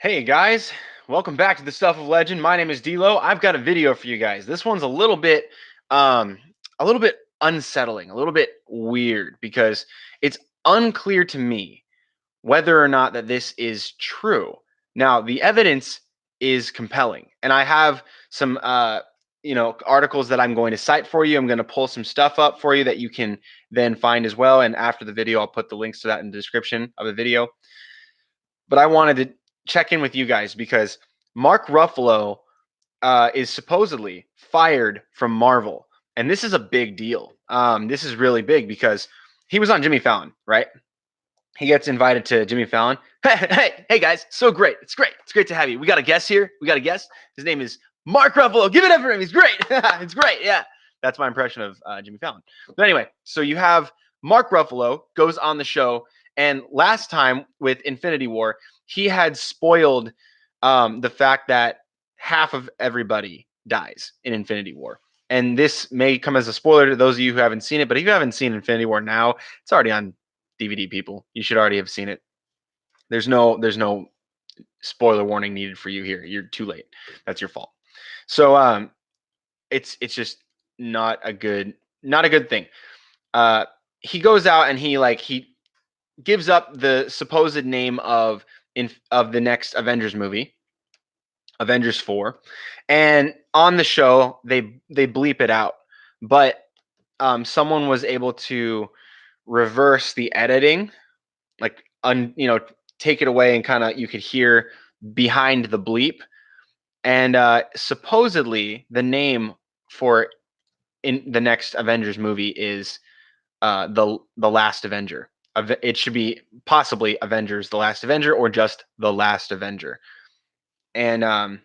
Hey guys, welcome back to the Stuff of Legend. My name is D'Lo. I've got a video for you guys. This one's um a little bit unsettling, a little bit weird because it's unclear to me whether or not that this is true. Now, the evidence is compelling, and I have some articles that I'm going to cite for you. I'm going to pull some stuff up for you that you can then find as well, and after the video I'll put the links to that in the description of the video. But I wanted to check in with you guys because Mark Ruffalo is supposedly fired from Marvel, and this is a big deal. This is really big because he was on Jimmy Fallon, right? He gets invited to Jimmy Fallon. Hey, guys, so great! It's great. It's great to have you. We got a guest here. We got a guest. His name is Mark Ruffalo. Give it up for him. He's great. It's great. Yeah, that's my impression of Jimmy Fallon. But anyway, so you have Mark Ruffalo goes on the show, and last time with Infinity War, he had spoiled the fact that half of everybody dies in Infinity War. And this may come as a spoiler to those of you who haven't seen it, but if you haven't seen Infinity War now, it's already on DVD, people. You should already have seen it. There's no spoiler warning needed for you here. You're too late. That's your fault. So it's just not a good thing. He goes out and he gives up the supposed name of the next Avengers movie, Avengers 4. And on the show they bleep it out. But someone was able to reverse the editing, like take it away, and kind of you could hear behind the bleep. And supposedly the name for in the next Avengers movie is the Last Avenger. It should be possibly Avengers: The Last Avenger or just The Last Avenger. And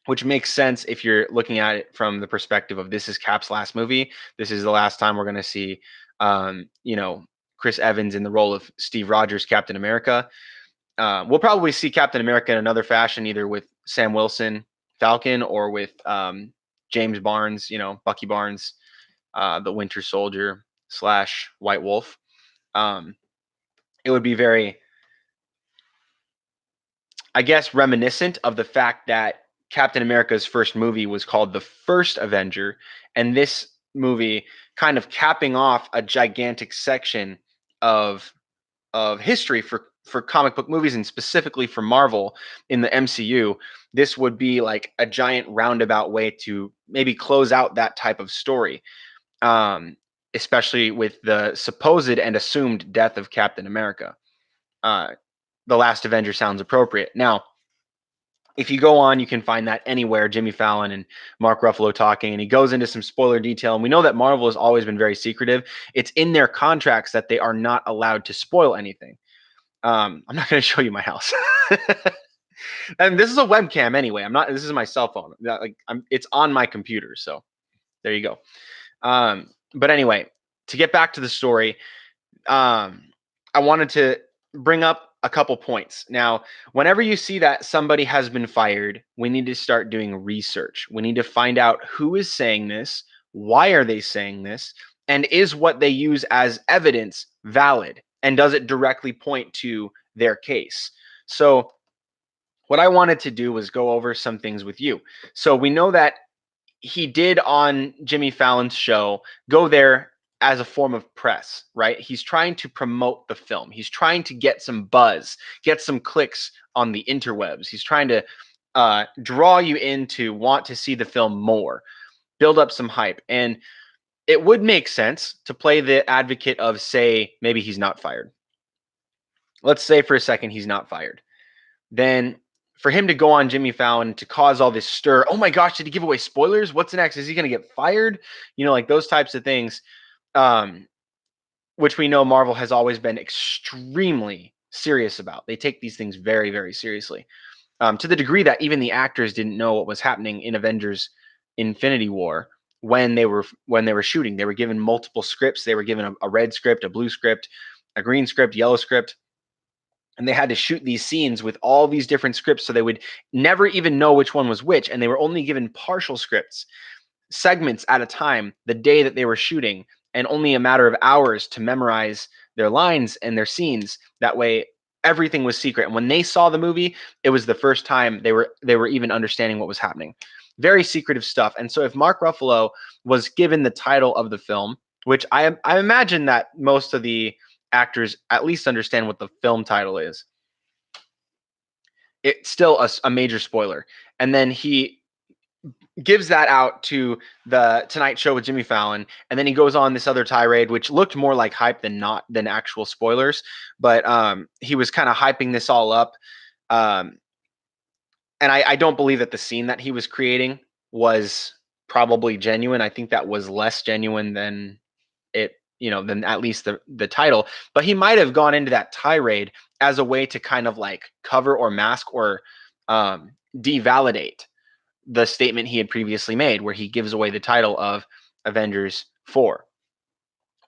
which makes sense if you're looking at it from the perspective of this is Cap's last movie. This is the last time we're going to see Chris Evans in the role of Steve Rogers, Captain America. We'll probably see Captain America in another fashion, either with Sam Wilson, Falcon, or with James Barnes, Bucky Barnes, the Winter Soldier / White Wolf. It would be very, I guess, reminiscent of the fact that Captain America's first movie was called The First Avenger, and this movie kind of capping off a gigantic section of history for comic book movies, and specifically for Marvel in the MCU. This would be like a giant roundabout way to maybe close out that type of story, especially with the supposed and assumed death of Captain America. The Last Avenger sounds appropriate. Now, if you go on, you can find that anywhere, Jimmy Fallon and Mark Ruffalo talking, and he goes into some spoiler detail. And we know that Marvel has always been very secretive. It's in their contracts that they are not allowed to spoil anything. I'm not going to show you my house. And this is a webcam anyway. This is my cell phone. It's on my computer. So there you go. But anyway, to get back to the story, I wanted to bring up a couple points. Now, whenever you see that somebody has been fired, we need to start doing research. We need to find out who is saying this, why are they saying this, and is what they use as evidence valid, and does it directly point to their case? So what I wanted to do was go over some things with you. So we know that he did, on Jimmy Fallon's show, go there as a form of press, right? He's trying to promote the film. He's trying to get some buzz, get some clicks on the interwebs. He's trying to draw you in to want to see the film more, build up some hype. And it would make sense to play the advocate of, say, maybe he's not fired. Let's say for a second he's not fired. Then for him to go on Jimmy Fallon to cause all this stir, oh my gosh, did he give away spoilers? What's next? Is he going to get fired? Like those types of things, which we know Marvel has always been extremely serious about. They take these things very, very seriously, to the degree that even the actors didn't know what was happening in Avengers Infinity War when they were shooting. They were given multiple scripts. They were given a red script, a blue script, a green script, yellow script. And they had to shoot these scenes with all these different scripts, so they would never even know which one was which. And they were only given partial scripts, segments at a time, the day that they were shooting, and only a matter of hours to memorize their lines and their scenes. That way, everything was secret. And when they saw the movie, it was the first time they were even understanding what was happening. Very secretive stuff. And so if Mark Ruffalo was given the title of the film, which I imagine that most of the actors at least understand what the film title is, it's still a major spoiler. And then he gives that out to the Tonight Show with Jimmy Fallon, and then he goes on this other tirade, which looked more like hype than actual spoilers. But he was kind of hyping this all up, and I don't believe that the scene that he was creating was probably genuine. I think that was less genuine than it, than at least the title. But he might have gone into that tirade as a way to kind of like cover or mask or devalidate the statement he had previously made, where he gives away the title of Avengers 4,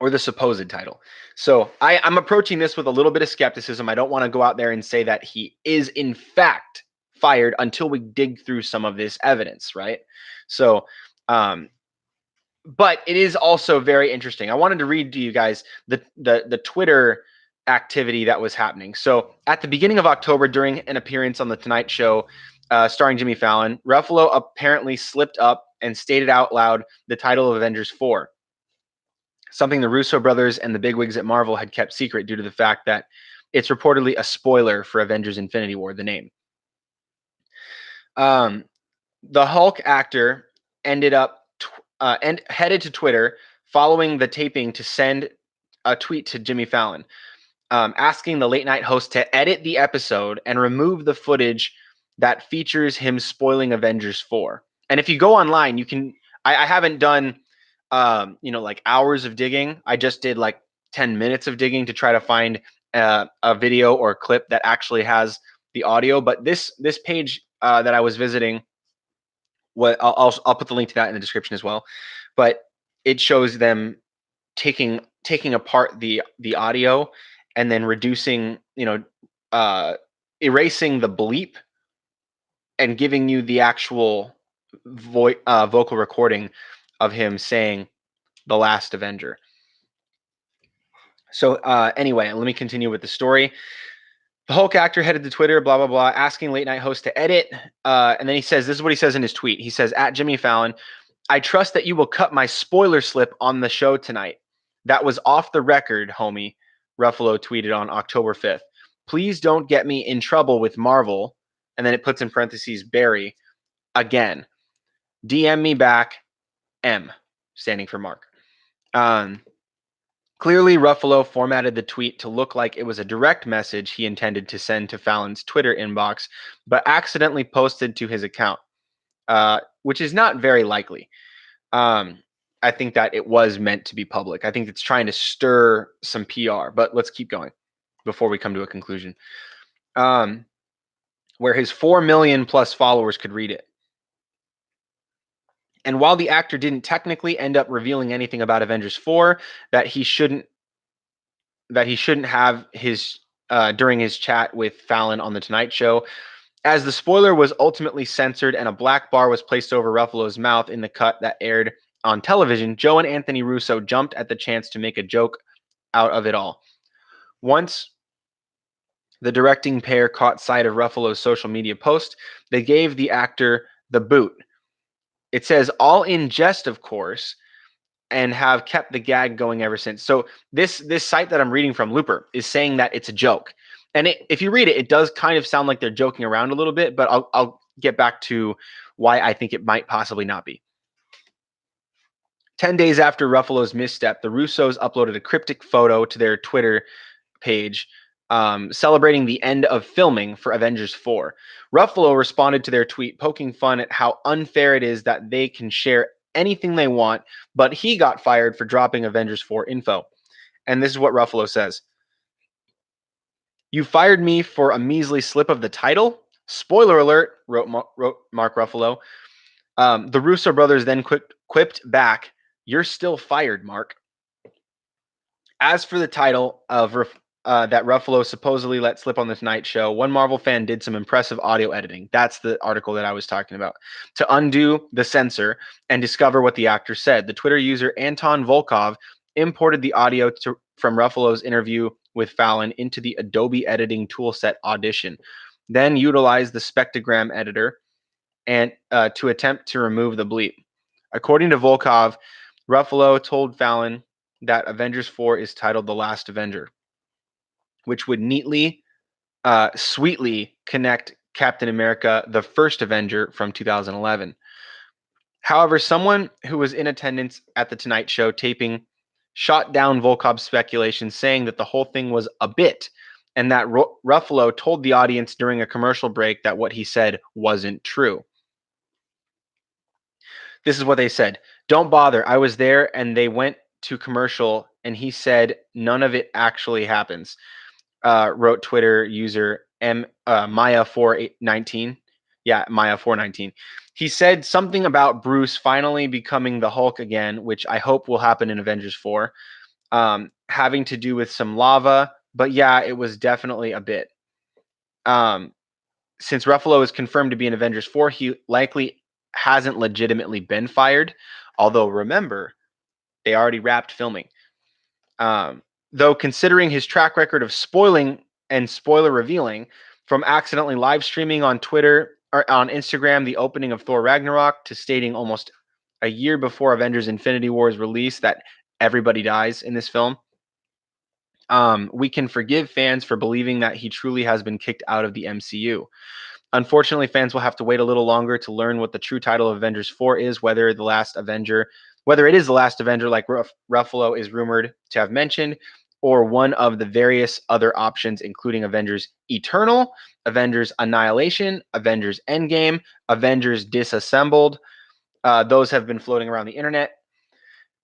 or the supposed title. So I'm approaching this with a little bit of skepticism. I don't want to go out there and say that he is in fact fired until we dig through some of this evidence, right? So, but it is also very interesting. I wanted to read to you guys the Twitter activity that was happening. So at the beginning of October, during an appearance on The Tonight Show, starring Jimmy Fallon, Ruffalo apparently slipped up and stated out loud the title of Avengers 4, something the Russo brothers and the bigwigs at Marvel had kept secret due to the fact that it's reportedly a spoiler for Avengers Infinity War, the name. The Hulk actor ended up and headed to Twitter following the taping to send a tweet to Jimmy Fallon, asking the late night host to edit the episode and remove the footage that features him spoiling Avengers 4. And if you go online, you can. I haven't done, like hours of digging. I just did like 10 minutes of digging to try to find a video or a clip that actually has the audio. But this page that I was visiting, I'll put the link to that in the description as well. But it shows them taking apart the audio and then reducing, erasing the bleep and giving you the actual vocal recording of him saying the last Avenger. So anyway, let me continue with the story. The Hulk actor headed to Twitter, blah, blah, blah, asking late night host to edit. And then he says, this is what he says in his tweet. He says, at Jimmy Fallon, I trust that you will cut my spoiler slip on the show tonight. That was off the record, homie, Ruffalo tweeted on October 5th. Please don't get me in trouble with Marvel. And then it puts in parentheses, Barry, again. DM me back, M, standing for Mark. Clearly, Ruffalo formatted the tweet to look like it was a direct message he intended to send to Fallon's Twitter inbox, but accidentally posted to his account, which is not very likely. I think that it was meant to be public. I think it's trying to stir some PR, but let's keep going before we come to a conclusion. Where his 4 million plus followers could read it. And while the actor didn't technically end up revealing anything about Avengers 4 that he shouldn't have his during his chat with Fallon on The Tonight Show, as the spoiler was ultimately censored and a black bar was placed over Ruffalo's mouth in the cut that aired on television, Joe and Anthony Russo jumped at the chance to make a joke out of it all. Once the directing pair caught sight of Ruffalo's social media post, they gave the actor the boot. It says all in jest, of course, and have kept the gag going ever since. So this site that I'm reading from, Looper, is saying that it's a joke. And if you read it, it does kind of sound like they're joking around a little bit, but I'll get back to why I think it might possibly not be. 10 days after Ruffalo's misstep, the Russos uploaded a cryptic photo to their Twitter page celebrating the end of filming for Avengers 4. Ruffalo responded to their tweet, poking fun at how unfair it is that they can share anything they want, but he got fired for dropping Avengers 4 info. And this is what Ruffalo says. You fired me for a measly slip of the title? Spoiler alert, wrote Mark Ruffalo. The Russo brothers then quipped back, you're still fired, Mark. As for the title of that Ruffalo supposedly let slip on The Tonight Show, one Marvel fan did some impressive audio editing. That's the article that I was talking about. To undo the censor and discover what the actor said, the Twitter user Anton Volkov imported the audio from Ruffalo's interview with Fallon into the Adobe editing toolset Audition, then utilized the spectrogram editor and to attempt to remove the bleep. According to Volkov, Ruffalo told Fallon that Avengers 4 is titled The Last Avenger, which would sweetly connect Captain America, the First Avenger from 2011. However, someone who was in attendance at the Tonight Show taping shot down Volkov's speculation, saying that the whole thing was a bit and that Ruffalo told the audience during a commercial break that what he said wasn't true. This is what they said. Don't bother. I was there and they went to commercial and he said none of it actually happens. Wrote Twitter user Maya419. Yeah, Maya419. He said something about Bruce finally becoming the Hulk again, which I hope will happen in Avengers 4, having to do with some lava. But yeah, it was definitely a bit. Since Ruffalo is confirmed to be in Avengers 4, he likely hasn't legitimately been fired. Although, remember, they already wrapped filming. Though considering his track record of spoiling and spoiler revealing, from accidentally live streaming on Twitter or on Instagram the opening of Thor Ragnarok to stating almost a year before Avengers Infinity War's release that everybody dies in this film, we can forgive fans for believing that he truly has been kicked out of the MCU. Unfortunately, fans will have to wait a little longer to learn what the true title of Avengers 4 is, whether it is the Last Avenger, like Ruffalo is rumored to have mentioned, or one of the various other options, including Avengers Eternal, Avengers Annihilation, Avengers Endgame, Avengers Disassembled. Those have been floating around the internet.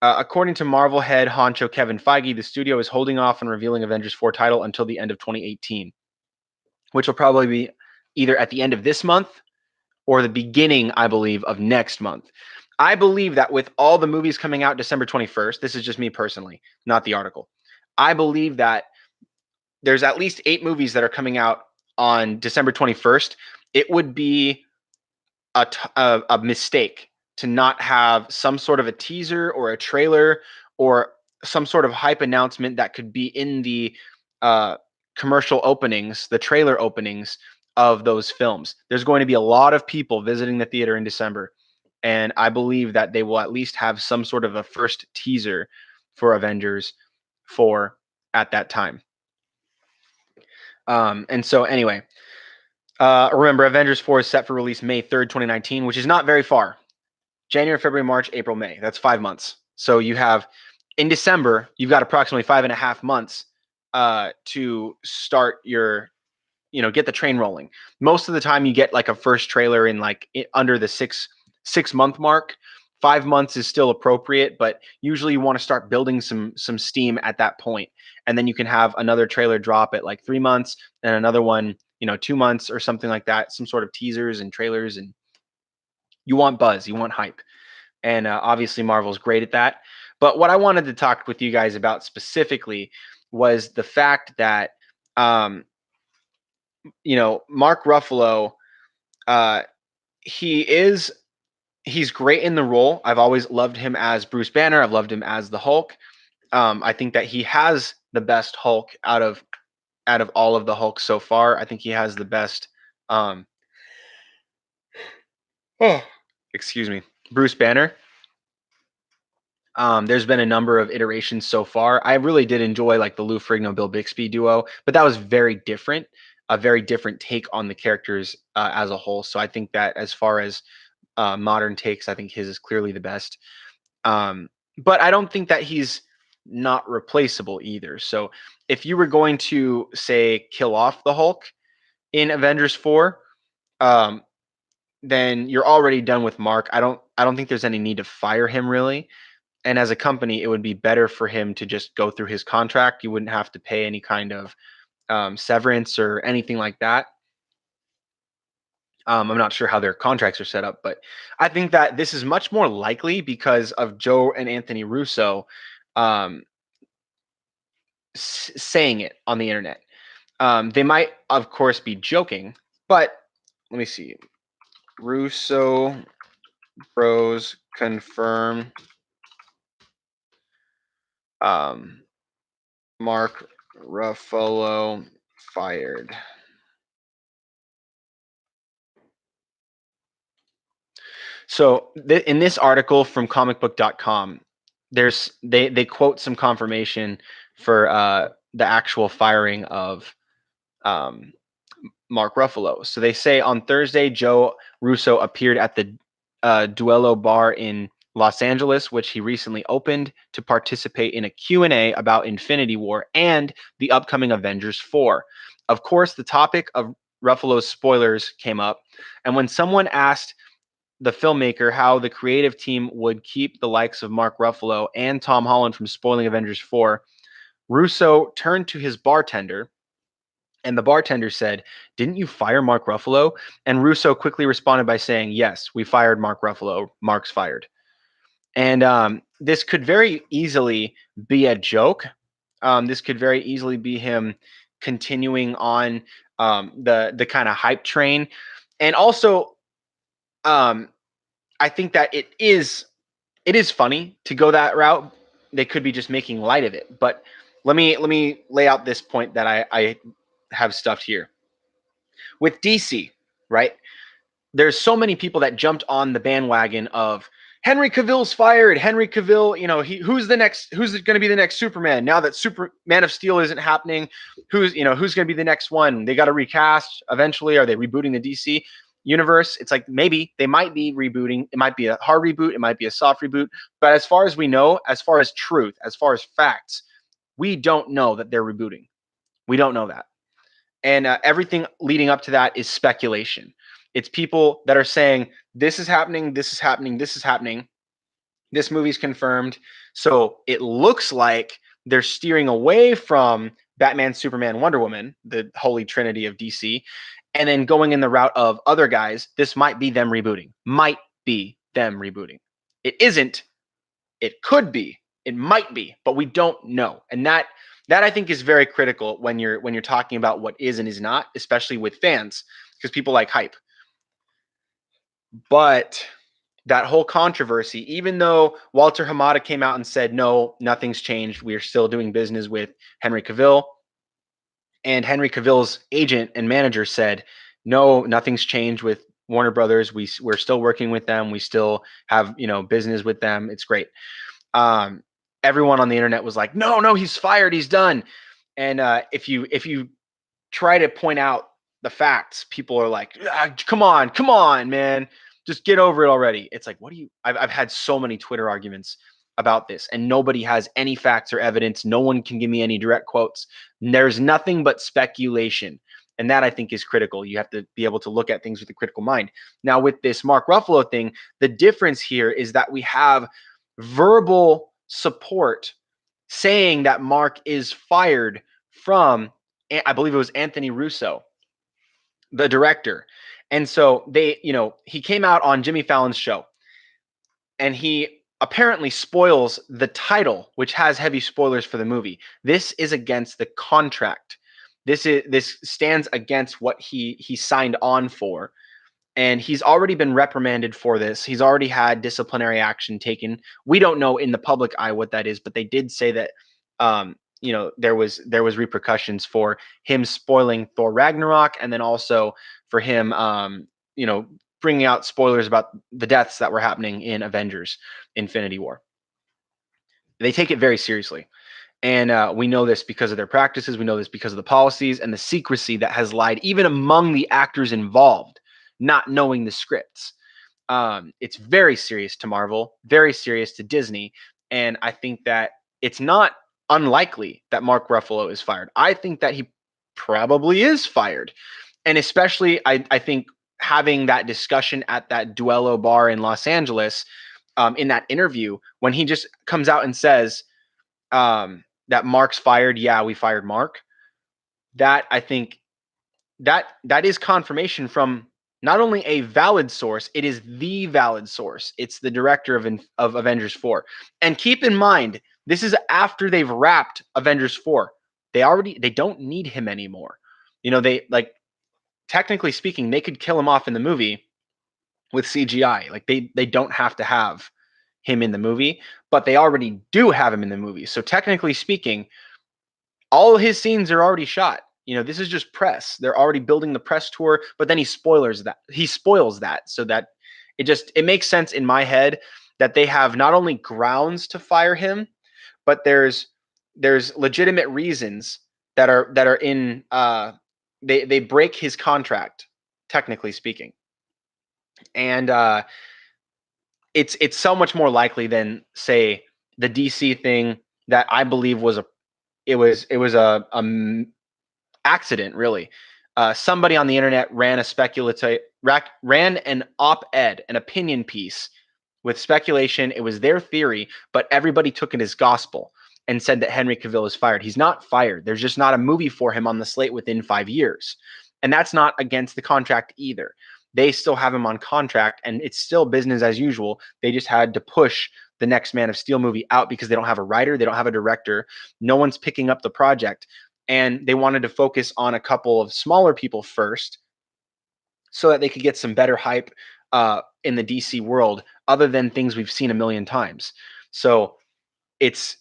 According to Marvel head honcho Kevin Feige, the studio is holding off on revealing Avengers 4 title until the end of 2018, which will probably be either at the end of this month or the beginning, I believe, of next month. I believe that with all the movies coming out December 21st, this is just me personally, not the article. I believe that there's at least 8 movies that are coming out on December 21st. It would be a mistake to not have some sort of a teaser or a trailer or some sort of hype announcement that could be in the commercial openings, the trailer openings of those films. There's going to be a lot of people visiting the theater in December, and I believe that they will at least have some sort of a first teaser for Avengers 4 at that time. And so anyway, remember, Avengers 4 is set for release May 3rd, 2019, which is not very far. January, February, March, April, May. That's 5 months. So you have, in December, you've got approximately 5.5 months to start get the train rolling. Most of the time you get like a first trailer in under the six month mark. 5 months is still appropriate, but usually you want to start building some steam at that point. And then you can have another trailer drop at like 3 months and another one, 2 months or something like that, some sort of teasers and trailers. And you want buzz, you want hype. And obviously Marvel's great at that. But what I wanted to talk with you guys about specifically was the fact that Mark Ruffalo, he's great in the role. I've always loved him as Bruce Banner. I've loved him as the Hulk. I think that he has the best Hulk out of all of the Hulks so far. I think he has the best excuse me, Bruce Banner. There's been a number of iterations so far. I really did enjoy like the Lou Ferrigno Bill Bixby duo, but that was very different, a very different take on the characters as a whole. So I think that as far as modern takes, I think his is clearly the best. But I don't think that he's not replaceable either. So if you were going to say kill off the Hulk in Avengers 4, then you're already done with Mark. I don't think there's any need to fire him really. And as a company, it would be better for him to just go through his contract. You wouldn't have to pay any kind of severance or anything like that. I'm not sure how their contracts are set up, but I think that this is much more likely because of Joe and Anthony Russo saying it on the internet. They might, of course, be joking, but let me see. Russo Bros confirm Um, Mark Ruffalo fired. So in this article from comicbook.com, they quote some confirmation for the actual firing of um, Mark Ruffalo. So they say on Thursday, Joe Russo appeared at the Duello bar in Los Angeles, which he recently opened to participate in a Q&A about Infinity War and the upcoming Avengers 4. Of course, the topic of Ruffalo's spoilers came up, and when someone asked the filmmaker how the creative team would keep the likes of Mark Ruffalo and Tom Holland from spoiling Avengers 4, Russo turned to his bartender, and the bartender said, "Didn't you fire Mark Ruffalo?" And Russo quickly responded by saying, "Yes, we fired Mark Ruffalo. Mark's fired." And this could very easily be a joke. This could very easily be him continuing on the kind of hype train. And also, um, I think that it is funny to go that route. They could be just making light of it. But let me lay out this point that I have stuffed here. With DC, right? There's so many people that jumped on the bandwagon of Henry Cavill's fired. Henry Cavill, who's going to be the next Superman now that Man of Steel isn't happening? Who's going to be the next one? They got to recast eventually. Are they rebooting the DC universe? It's like maybe they might be rebooting. It might be a hard reboot. It might be a soft reboot. But as far as we know, as far as truth, as far as facts, we don't know that they're rebooting. We don't know that. And everything leading up to that is speculation. It's people that are saying, this is happening, this is happening, this is happening. This movie's confirmed. So it looks like they're steering away from Batman, Superman, Wonder Woman, the holy trinity of DC, and then going in the route of other guys. This might be them rebooting. Might be them rebooting. It isn't. It could be. It might be, but we don't know. And that I think is very critical when you're talking about what is and is not, especially with fans, because people like hype. But that whole controversy, even though Walter Hamada came out and said, no, nothing's changed, we are still doing business with Henry Cavill, and Henry Cavill's agent and manager said, no, nothing's changed with Warner Brothers. We're still working with them. We still have business with them. It's great. Um, Everyone on the internet was like, no, he's fired. He's done. And if you try to point out the facts, people are like, come on, man, just get over it already. It's like, I've had so many Twitter arguments about this, and nobody has any facts or evidence. No one can give me any direct quotes. There's nothing but speculation. And that I think is critical. You have to be able to look at things with a critical mind. Now, with this Mark Ruffalo thing, the difference here is that we have verbal support saying that Mark is fired from, I believe it was Anthony Russo, the director. And so he came out on Jimmy Fallon's show, and he apparently spoils the title, which has heavy spoilers for the movie. This is against the contract. This stands against what he signed on for. And he's already been reprimanded for this. He's already had disciplinary action taken. We don't know in the public eye what that is, but they did say that there was repercussions for him spoiling Thor Ragnarok, and then also for him bringing out spoilers about the deaths that were happening in Avengers Infinity War. They take it very seriously. And we know this because of their practices. We know this because of the policies and the secrecy that has lied even among the actors involved, not knowing the scripts. It's very serious to Marvel, very serious to Disney. And I think that it's not unlikely that Mark Ruffalo is fired. I think that he probably is fired. And especially, I think having that discussion at that Duello bar in Los Angeles, in that interview, when he just comes out and says, that Mark's fired. Yeah, we fired Mark. That I think that is confirmation from not only a valid source, it is the valid source. It's the director of Avengers 4. And keep in mind, this is after they've wrapped Avengers 4. They don't need him anymore. They, like, technically speaking, they could kill him off in the movie with CGI. Like they don't have to have him in the movie, but they already do have him in the movie. So technically speaking, all his scenes are already shot. This is just press. They're already building the press tour, but then he spoils that so that it makes sense in my head that they have not only grounds to fire him, but there's legitimate reasons that are in they break his contract, technically speaking. And it's so much more likely than, say, the DC thing that I believe was a accident, really. Somebody on the internet ran an op-ed, an opinion piece with speculation. It was their theory, but everybody took it as gospel and said that Henry Cavill is fired. He's not fired. There's just not a movie for him on the slate within 5 years. And that's not against the contract either. They still have him on contract, and it's still business as usual. They just had to push the next Man of Steel movie out because they don't have a writer, they don't have a director, no one's picking up the project, and they wanted to focus on a couple of smaller people first so that they could get some better hype in the DC world, other than things we've seen a million times. So it's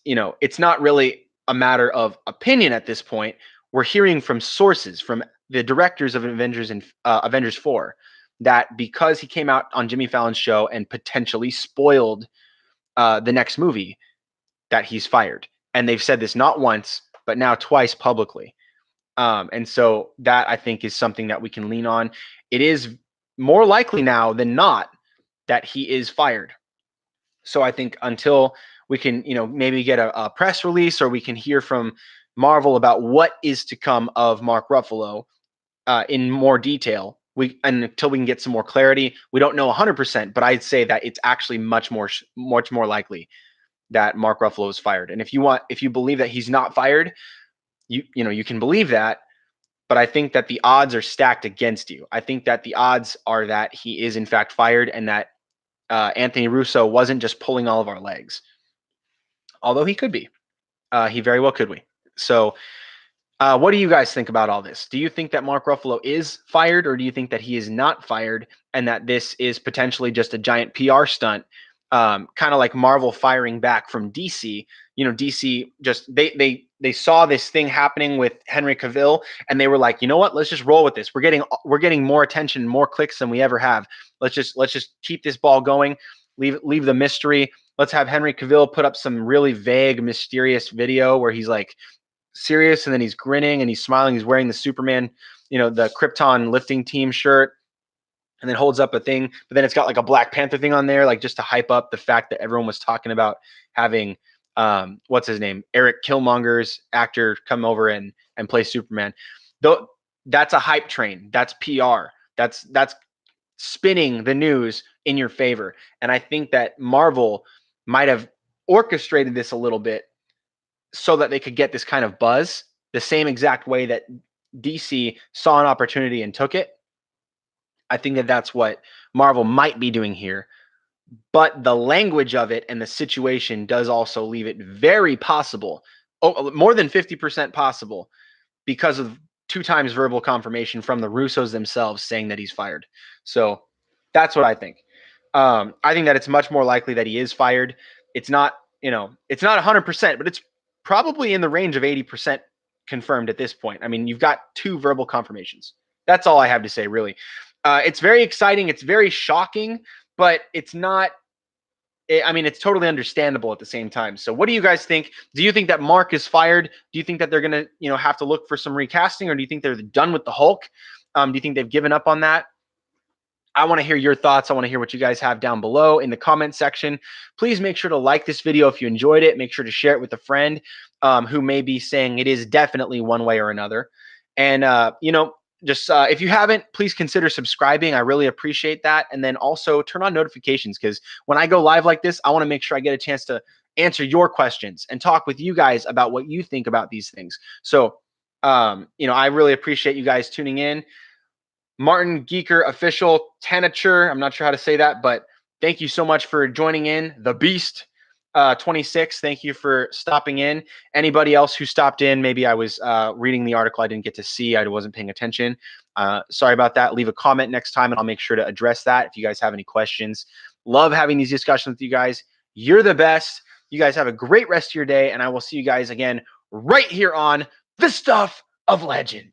not really a matter of opinion at this point. We're hearing from sources, from the directors of Avengers and Avengers 4, that because he came out on Jimmy Fallon's show and potentially spoiled the next movie, that he's fired. And they've said this not once, but now twice publicly. And so that, I think, is something that we can lean on. It is more likely now than not that he is fired. So I think until we can, maybe get a press release, or we can hear from Marvel about what is to come of Mark Ruffalo in more detail, until we can get some more clarity, we don't know 100%, but I'd say that it's actually much more likely that Mark Ruffalo is fired. And if you believe that he's not fired, you can believe that, but I think that the odds are stacked against you. I think that the odds are that he is in fact fired, and that Anthony Russo wasn't just pulling all of our legs. Although he could be. He very well could be. So what do you guys think about all this? Do you think that Mark Ruffalo is fired, or do you think that he is not fired, and that this is potentially just a giant PR stunt, kind of like Marvel firing back from DC? DC just they saw this thing happening with Henry Cavill, and they were like, you know what? Let's just roll with this. We're getting more attention, more clicks than we ever have. Let's just keep this ball going. Leave the mystery. Let's have Henry Cavill put up some really vague, mysterious video where he's like serious, and then he's grinning and he's smiling. He's wearing the Superman, the Krypton lifting team shirt, and then holds up a thing, but then it's got like a Black Panther thing on there, like just to hype up the fact that everyone was talking about having what's his name, Eric Killmonger's actor, come over and play Superman. Though that's a hype train. That's PR. That's spinning the news in your favor. And I think that Marvel might have orchestrated this a little bit so that they could get this kind of buzz, the same exact way that DC saw an opportunity and took it. I think that that's what Marvel might be doing here. But the language of it and the situation does also leave it very possible, more than 50% possible, because of 2 times verbal confirmation from the Russos themselves saying that he's fired. So that's what I think. I think that it's much more likely that he is fired. It's not 100%, but it's probably in the range of 80% confirmed at this point. I mean, you've got 2 verbal confirmations. That's all I have to say, really. It's very exciting. It's very shocking, but it's not. I mean, it's totally understandable at the same time. So what do you guys think? Do you think that Mark is fired? Do you think that they're going to, have to look for some recasting, or do you think they're done with the Hulk? Do you think they've given up on that? I want to hear your thoughts. I want to hear what you guys have down below in the comment section. Please make sure to like this video if you enjoyed it. Make sure to share it with a friend who may be saying it is definitely one way or another. And, just if you haven't, please consider subscribing. I really appreciate that. And then also turn on notifications, because when I go live like this, I want to make sure I get a chance to answer your questions and talk with you guys about what you think about these things. So, I really appreciate you guys tuning in. Martin Geeker Official Tanature, I'm not sure how to say that, but thank you so much for joining in. The Beast 26, thank you for stopping in. Anybody else who stopped in, maybe I was reading the article I didn't get to see, I wasn't paying attention. Sorry about that. Leave a comment next time and I'll make sure to address that if you guys have any questions. Love having these discussions with you guys. You're the best. You guys have a great rest of your day, and I will see you guys again right here on The Stuff of Legend.